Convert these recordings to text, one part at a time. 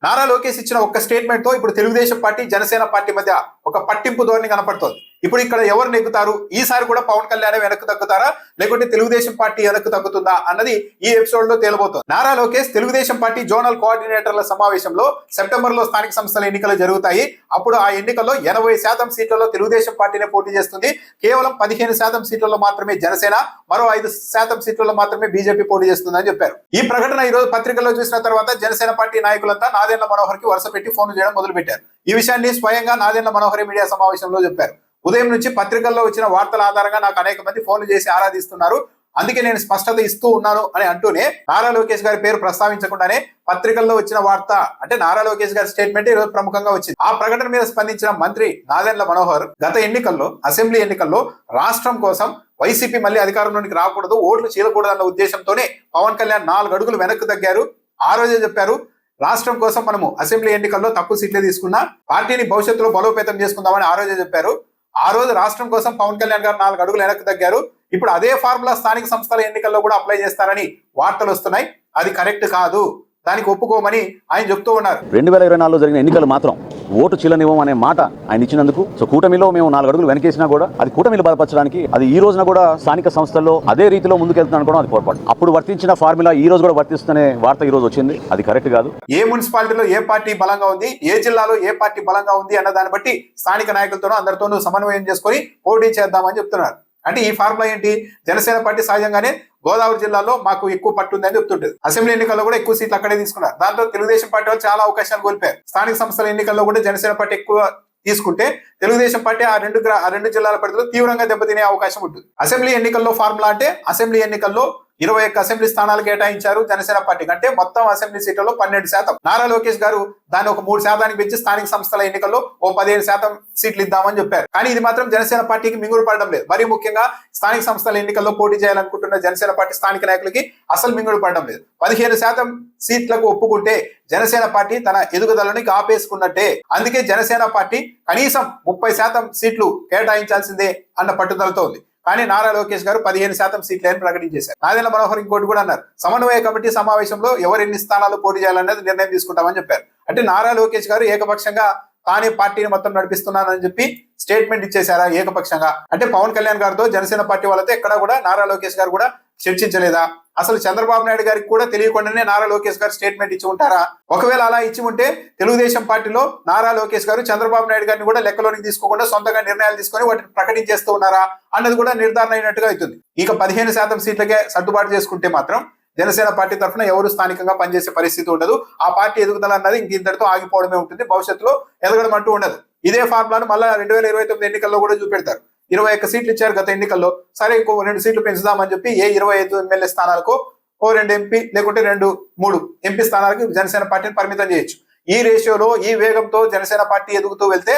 నారా లోకేష్ ఇచ్చిన ఒక్క స్టేట్మెంట్ తో ఇప్పుడు తెలుగుదేశం పార్టీ జనసేన పార్టీ మధ్య ఒక పట్టింపు ధోరణి కనపడుతోంది. ఇప్పుడు ఇక్కడ ఎవరు నెగ్గుతారు, ఈసారి కూడా పవన్ కళ్యాణ్ వెనక్కు తగ్గుతారా లేకుంటే తెలుగుదేశం పార్టీ వెనక్కు తగ్గుతుందా అన్నది ఈ ఎపిసోడ్ లో తేలబోతోంది. నారా లోకేష్ తెలుగుదేశం పార్టీ జోనల్ కోఆర్డినేటర్ల సమావేశంలో సెప్టెంబర్ లో స్థానిక సంస్థల ఎన్నికలు జరుగుతాయి. అప్పుడు ఆ ఎన్నికల్లో 80% సీట్లలో తెలుగుదేశం పార్టీనే పోటీ చేస్తుంది. కేవలం 15% సీట్లలో మాత్రమే జనసేన, మరో 5% సీట్లలో మాత్రమే బీజేపీ పోటీ చేస్తుందని చెప్పారు. ఈ ప్రకటన ఈ రోజు పత్రికల్లో చూసిన తర్వాత జనసేన పార్టీ నాయకులంతా నాదెండ్ల మనోహర్ కి వరుస పెట్టి ఫోన్ చేయడం మొదలు పెట్టారు. ఈ విషయాన్ని స్వయంగా నాదెండ్ల మనోహర్ మీడియా సమావేశంలో చెప్పారు. ఉదయం నుంచి పత్రికల్లో వచ్చిన వార్తల ఆధారంగా నాకు అనేక మంది ఫోన్లు చేసి ఆరాధిస్తున్నారు, అందుకే నేను స్పష్టత ఇస్తూ ఉన్నాను అని అంటూనే నారా లోకేష్ గారి పేరు ప్రస్తావించకుండానే పత్రికల్లో వచ్చిన వార్త అంటే నారా లోకేష్ గారి స్టేట్మెంట్ ఈ రోజు ప్రముఖంగా వచ్చింది. ఆ ప్రకటన మీద స్పందించిన మంత్రి నాదెండ్ల మనోహర్ గత ఎన్నికల్లో అసెంబ్లీ ఎన్నికల్లో రాష్ట్రం కోసం వైసీపీ మళ్ళీ అధికారంలోనికి రాకూడదు, ఓట్లు చీలకూడదు అన్న ఉద్దేశంతోనే పవన్ కళ్యాణ్ 4 అడుగులు వెనక్కు తగ్గారు. ఆ రోజే చెప్పారు, రాష్ట్రం కోసం మనము అసెంబ్లీ ఎన్నికల్లో తక్కువ సీట్లే తీసుకున్నా పార్టీని భవిష్యత్తులో బలోపేతం చేసుకుందామని ఆ రోజే చెప్పారు. ఆ రోజు రాష్ట్రం కోసం పవన్ కళ్యాణ్ గారు 4 అడుగులు వెనక్కి తగ్గారు. ఇప్పుడు అదే ఫార్ములా స్థానిక సంస్థల ఎన్నికల్లో కూడా అప్లై చేస్తారని వార్తలు వస్తున్నాయి. అది కరెక్ట్ కాదు, దానికి ఒప్పుకోమని ఆయన చెప్తూ ఉన్నారు. 2024లో జరిగిన ఎన్నికలు మాత్రం ఓటు చీలనివ్వం అనే మాట ఆయన ఇచ్చినందుకు కూటమిలో మేము 4 అడుగులు వెనకేసినా కూడా అది కూటమిలు బలపరచడానికి అది ఈ రోజున కూడా స్థానిక సంస్థల్లో అదే రీతిలో ముందుకెళ్తున్నాను కూడా అది పొరపాటు. అప్పుడు వర్తించిన ఫార్ములా ఈ రోజు కూడా వర్తిస్తుందనే వార్త ఈ రోజు వచ్చింది, అది కరెక్ట్ కాదు. ఏ మున్సిపాలిటీలో ఏ పార్టీ బలంగా ఉంది, ఏ జిల్లాలో ఏ పార్టీ బలంగా ఉంది అన్న దాన్ని బట్టి స్థానిక నాయకులతోనూ అందరితోనూ సమన్వయం చేసుకొని పోటీ చేద్దామని చెప్తున్నారు. అంటే ఈ ఫార్ములా ఏంటి, జనసేన పార్టీ సహజంగానే గోదావరి జిల్లాలో మాకు ఎక్కువ పట్టుందని చెప్తుంటది. అసెంబ్లీ ఎన్నికల్లో కూడా ఎక్కువ సీట్లు అక్కడే తీసుకున్నారు. దాంతో తెలుగుదేశం పార్టీ వాళ్ళు చాలా అవకాశాలు కోల్పోయారు. స్థానిక సంస్థల ఎన్నికల్లో కూడా జనసేన పార్టీ ఎక్కువ తీసుకుంటే తెలుగుదేశం పార్టీ ఆ రెండు జిల్లాల పరిధిలో తీవ్రంగా దెబ్బతినే అవకాశం ఉంటుంది. అసెంబ్లీ ఎన్నికల్లో ఫార్ములా అంటే అసెంబ్లీ ఎన్నికల్లో 21 అసెంబ్లీ స్థానాలు కేటాయించారు జనసేన పార్టీకి, అంటే మొత్తం అసెంబ్లీ సీట్లలో 12%. నారా లోకేష్ గారు దాన్ని ఒక 3% పెంచి స్థానిక సంస్థల ఎన్నికల్లో ఓ 15% సీట్లు ఇద్దామని చెప్పారు. కానీ ఇది మాత్రం జనసేన పార్టీకి మింగుడు పడడం లేదు. మరీ ముఖ్యంగా స్థానిక సంస్థల ఎన్నికల్లో పోటీ చేయాలనుకుంటున్న జనసేన పార్టీ స్థానిక నాయకులకి అసలు మింగుడు పడడం లేదు. 15% సీట్లకు ఒప్పుకుంటే జనసేన పార్టీ తన ఎదుగుదలని ఆపేసుకున్నట్టే. అందుకే జనసేన పార్టీ కనీసం 30% సీట్లు కేటాయించాల్సిందే అన్న పట్టుదలతో ఉంది. కానీ నారా లోకేష్ గారు 15% సీట్లని ప్రకటించేశారు. నాదెండ్ల మనోహర్ ఇంకోటి కూడా అన్నారు, సమన్వయ కమిటీ సమావేశంలో ఎవరెన్ని స్థానాలు పోటీ చేయాలనేది నిర్ణయం తీసుకుంటామని చెప్పారు. అంటే నారా లోకేష్ గారు ఏకపక్షంగా తానే పార్టీని మొత్తం నడిపిస్తున్నానని చెప్పి స్టేట్మెంట్ ఇచ్చేశారా ఏకపక్షంగా? అంటే పవన్ కళ్యాణ్ గారితో జనసేన పార్టీ వాళ్ళతో ఎక్కడా కూడా నారా లోకేష్ గారు కూడా చర్చించలేదా? అసలు చంద్రబాబు నాయుడు గారికి కూడా తెలియకుండానే నారా లోకేష్ గారు స్టేట్మెంట్ ఇచ్చి ఉంటారా? ఒకవేళ అలా ఇచ్చి ఉంటే తెలుగుదేశం పార్టీలో నారా లోకేష్ గారు చంద్రబాబు నాయుడు గారిని కూడా లెక్కలోనికి తీసుకోకుండా సొంతంగా నిర్ణయాలు తీసుకొని వాటిని ప్రకటించేస్తూ ఉన్నారా అన్నది కూడా నిర్ధారణ అయినట్టుగా అవుతుంది. ఇక 15% సీట్లకే సర్దుబాటు చేసుకుంటే మాత్రం జనసేన పార్టీ తరఫున ఎవరు స్థానికంగా పనిచేసే పరిస్థితి ఉండదు. ఆ పార్టీ ఎదుగుదల అన్నది ఇంతటితో ఆగిపోవడమే ఉంటుంది, భవిష్యత్తులో ఎదగడం అంటూ ఉండదు. ఇదే ఫార్ములాను మళ్ళా 2029 ఎన్నికల్లో కూడా చూపెడతారు. 21 సీట్లు ఇచ్చారు గత ఎన్నికల్లో, సరే ఇంకో 2 సీట్లు పెంచుదామని చెప్పి ఏ 25 ఎమ్మెల్యే స్థానాలకు ఓ 2 ఎంపీ లేకుంటే 2-3 ఎంపీ స్థానాలకు జనసేన పార్టీని పరిమితం చేయొచ్చు. ఈ రేషియోలో ఈ వేగంతో జనసేన పార్టీ ఎదుగుతూ వెళ్తే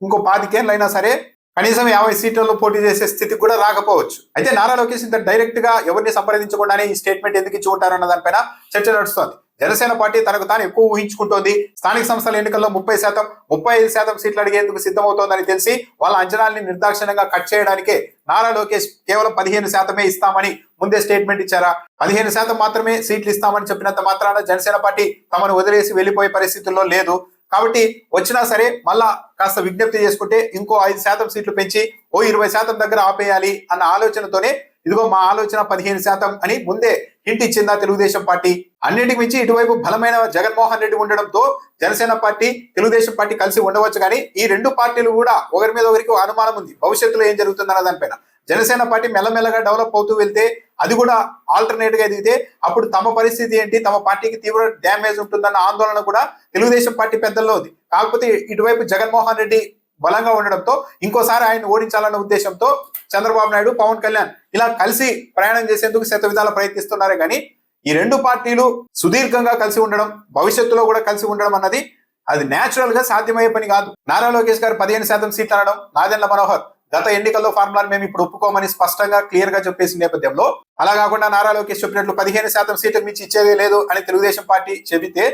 ఇంకో 25 ఏళ్ళు అయినా సరే కనీసం 50 సీట్లలో పోటీ చేసే స్థితికి కూడా రాకపోవచ్చు. అయితే నారా లోకేష్ ఇంత డైరెక్ట్ గా ఎవరిని సంప్రదించకుండానే ఈ స్టేట్మెంట్ ఎందుకు ఇచ్చి ఉంటారన్న దానిపైన చర్చ నడుస్తోంది. జనసేన పార్టీ తనకు తాను ఎక్కువ ఊహించుకుంటోంది. స్థానిక సంస్థల ఎన్నికల్లో 30%, 35% సీట్లు అడిగేందుకు సిద్ధమవుతోందని తెలిసి వాళ్ళ అంచనాల్ని నిర్దాక్షిణ్యంగా కట్ చేయడానికే నారా లోకేష్ కేవలం 15% ఇస్తామని ముందే స్టేట్మెంట్ ఇచ్చారా? 15% మాత్రమే సీట్లు ఇస్తామని చెప్పినంత మాత్రాన జనసేన పార్టీ తమను వదిలేసి వెళ్లిపోయే పరిస్థితుల్లో లేదు. కాబట్టి వచ్చినా సరే మళ్ళా కాస్త విజ్ఞప్తి చేసుకుంటే ఇంకో 5% సీట్లు పెంచి ఓ 20% దగ్గర ఆపేయాలి అన్న ఆలోచనతోనే ఇదిగో మా ఆలోచన 15% అని ముందే హింట్ ఇచ్చిందా తెలుగుదేశం పార్టీ? అన్నింటికి మించి ఇటువైపు బలమైన జగన్మోహన్ రెడ్డి ఉండడంతో జనసేన పార్టీ తెలుగుదేశం పార్టీ కలిసి ఉండవచ్చు. కానీ ఈ 2 పార్టీలు కూడా ఒకరి మీద ఒకరికి అనుమానం ఉంది భవిష్యత్తులో ఏం జరుగుతుందన్న దానిపైన. జనసేన పార్టీ మెల్లమెల్లగా డెవలప్ అవుతూ వెళ్తే అది కూడా ఆల్టర్నేట్ గా ఎదిగితే అప్పుడు తమ పరిస్థితి ఏంటి, తమ పార్టీకి తీవ్ర డ్యామేజ్ ఉంటుందన్న ఆందోళన కూడా తెలుగుదేశం పార్టీ పెద్దల్లో ఉంది. కాకపోతే ఇటువైపు జగన్మోహన్ రెడ్డి బలంగా ఉండడంతో ఇంకోసారి ఆయన ఓడించాలన్న ఉద్దేశంతో చంద్రబాబు నాయుడు, పవన్ కళ్యాణ్ ఇలా కలిసి ప్రయాణం చేసేందుకు శతవిధాల ప్రయత్నిస్తున్నారే కానీ ఈ 2 పార్టీలు సుదీర్ఘంగా కలిసి ఉండడం, భవిష్యత్తులో కూడా కలిసి ఉండడం అన్నది అది న్యాచురల్ గా సాధ్యమయ్యే పని కాదు. నారా లోకేష్ గారు 15% సీట్లు అనడం, నాదెండ్ల మనోహర్ గత ఎన్నికల్లో ఫార్ములాను మేము ఇప్పుడు ఒప్పుకోమని స్పష్టంగా క్లియర్ గా చెప్పేసిన నేపథ్యంలో అలా కాకుండా నారా లోకేష్ చెప్పినట్లు 15% సీట్లకు మించి ఇచ్చేదే లేదు అని తెలుగుదేశం పార్టీ చెబితే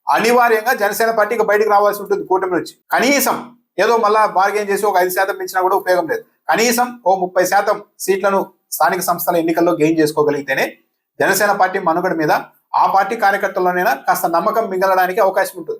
అనివార్యంగా జనసేన పార్టీకి బయటకు రావాల్సి ఉంటుంది కూటమి నుంచి. కనీసం ఏదో మళ్ళా బార్గెన్ చేసి ఒక 5% పెంచినా కూడా ఉపయోగం లేదు. కనీసం ఓ 30% సీట్లను స్థానిక సంస్థల ఎన్నికల్లో గెయిన్ చేసుకోగలిగితేనే జనసేన పార్టీ మనుగడ మీద ఆ పార్టీ కార్యకర్తల్లోనైనా కాస్త నమ్మకం మిగలడానికి అవకాశం ఉంటుంది.